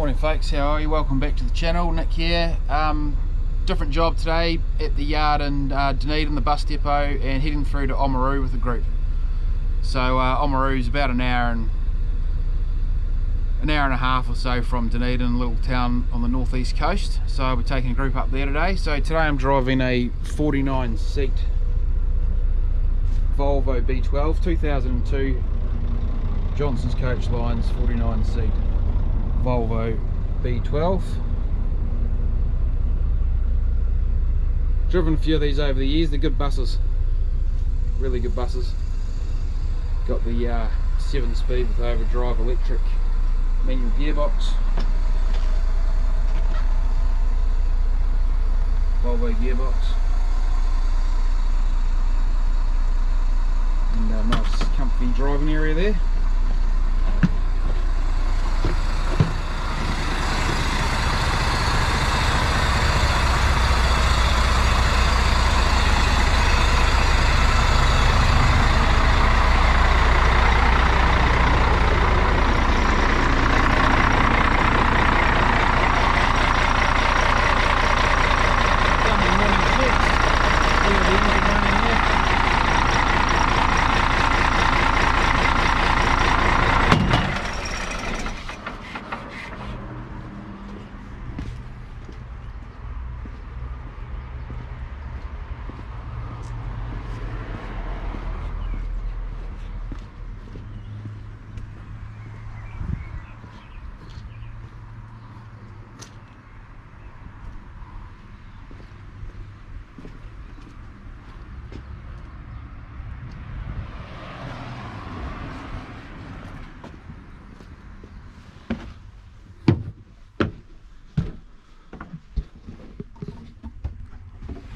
Morning folks, how are you? Welcome back to the channel. Nick here. Different job today at the yard in Dunedin, the bus depot, and heading through to Oamaru with the group. So Oamaru is about an hour and a half or so from Dunedin, a little town on the northeast coast. So I'll be taking a group up there today. So today I'm driving a 49 seat Volvo B12 2002 Johnston's Coach Lines 49 seat Volvo B12. Driven a few of these over the years. They're good buses, really good buses. Got the 7-speed with overdrive electric manual gearbox, Volvo gearbox, and a nice comfy driving area there.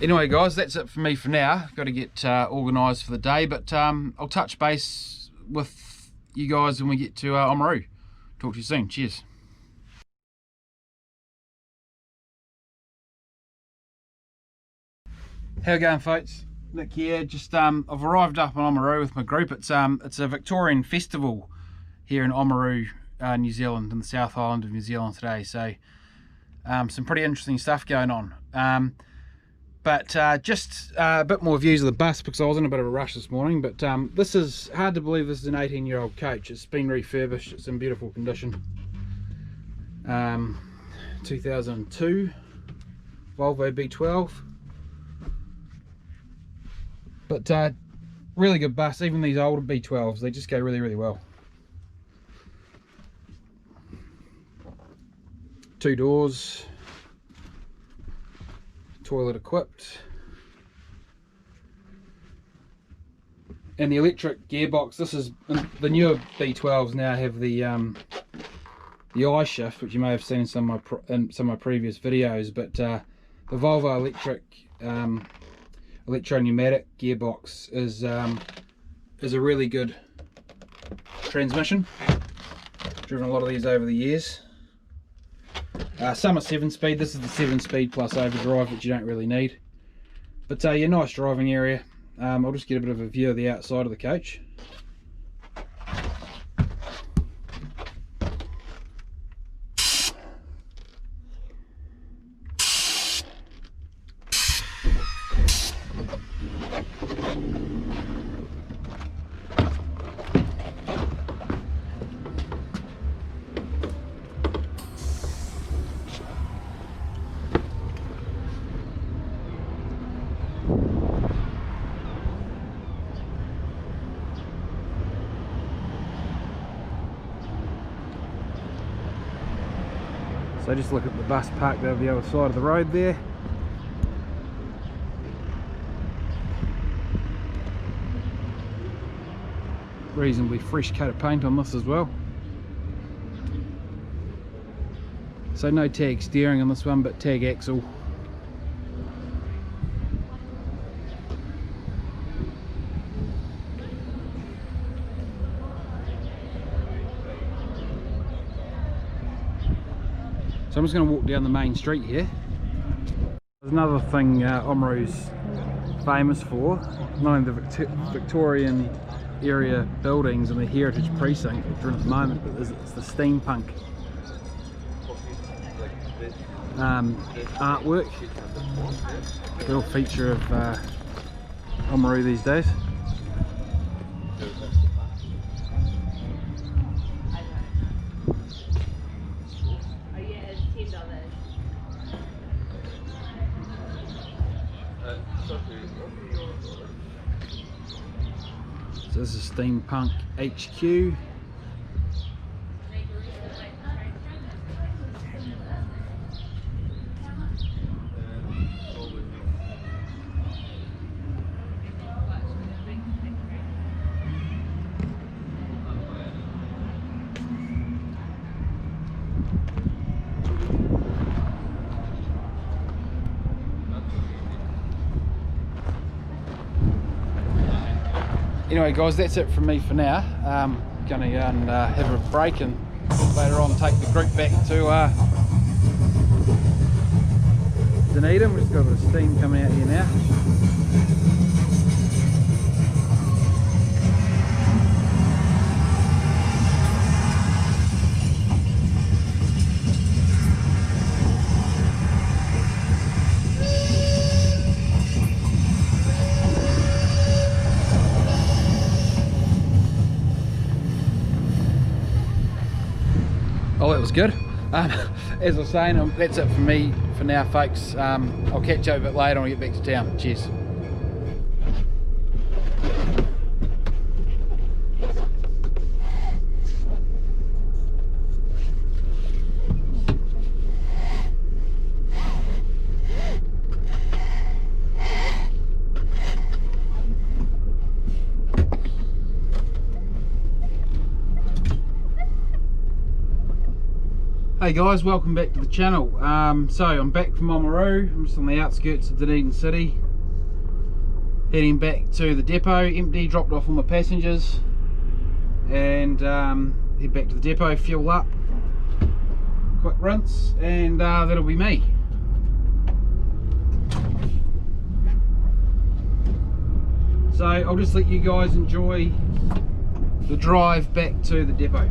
Anyway guys, that's it for me for now. Got to get organised for the day, but I'll touch base with you guys when we get to Oamaru. Talk to you soon. Cheers. How you going folks? Nick here. Just I've arrived up on Oamaru with my group. It's a Victorian festival here in Oamaru, New Zealand, in the South Island of New Zealand today. So some pretty interesting stuff going on. But just a bit more views of the bus because I was in a bit of a rush this morning. But this is hard to believe this is an 18-year-old coach. It's been refurbished. It's in beautiful condition. 2002 Volvo B12. But really good bus. Even these older B12s, they just go really, really well. 2 doors. Toilet equipped, and the electric gearbox. This is the newer B12s now have the I shift, which you may have seen in some of my previous videos. But the Volvo electric electro pneumatic gearbox is a really good transmission. Driven a lot of these over the years. Some are 7-speed. This is the 7-speed plus overdrive, which you don't really need. But yeah, nice driving area. I'll just get a bit of a view of the outside of the coach. So just look at the bus parked over the other side of the road there. Reasonably fresh coat of paint on this as well. So no tag steering on this one, but tag axle. So I'm just going to walk down the main street here. There's another thing Oamaru's famous for, not only the Victorian area buildings and the heritage precinct which are in at the moment, but it's the steampunk artwork. Real feature of Oamaru these days. So this is Steampunk HQ. Anyway guys, that's it from me for now. Gonna go and have a break, and later on take the group back to Dunedin. We've just got a bit of steam coming out here now. Oh, that was good. As I was saying, that's it for me for now, folks. I'll catch you a bit later when I get back to town. Cheers. Hey guys, welcome back to the channel. So I'm back from Oamaru. I'm just on the outskirts of Dunedin City, heading back to the depot. Empty, dropped off all my passengers, and head back to the depot, fuel up, quick rinse, and that'll be me. So I'll just let you guys enjoy the drive back to the depot.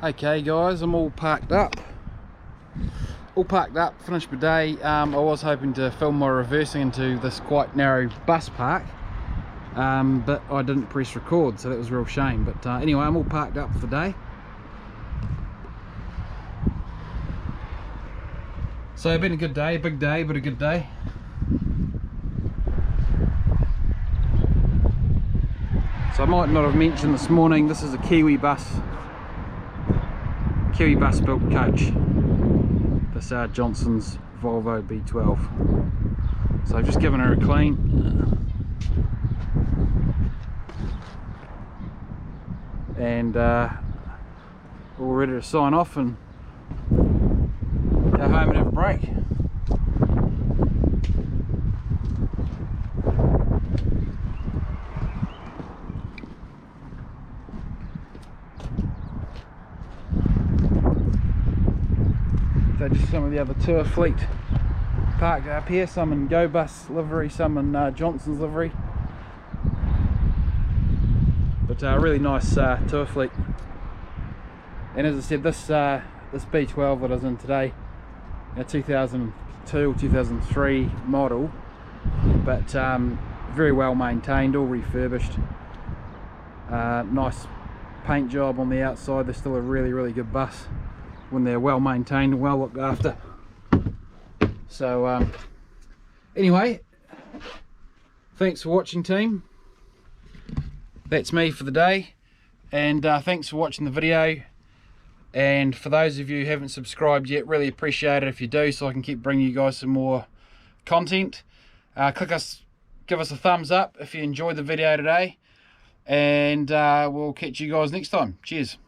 Okay guys, I'm all packed up. Finished my day. I was hoping to film my reversing into this quite narrow bus park, but I didn't press record, so that was a real shame. But anyway, I'm all parked up for the day. So it's been a good day, big day, but a good day. So I might not have mentioned this morning, this is a Kiwi bus built coach. This Johnston's Volvo B12. So I've just given her a clean. And all ready to sign off and go home and have a break. So just some of the other tour fleet parked up here, some in Go Bus livery, some in Johnston's livery. But a really nice tour fleet. And as I said, this B12 that I was in today, a 2002 or 2003 model, but very well maintained, all refurbished. Nice paint job on the outside. They're still a really good bus when they're well maintained and well looked after. So anyway, thanks for watching, team. That's me for the day, and thanks for watching the video. And for those of you who haven't subscribed yet, really appreciate it if you do, so I can keep bringing you guys some more content. Give us a thumbs up if you enjoyed the video today, and we'll catch you guys next time. Cheers.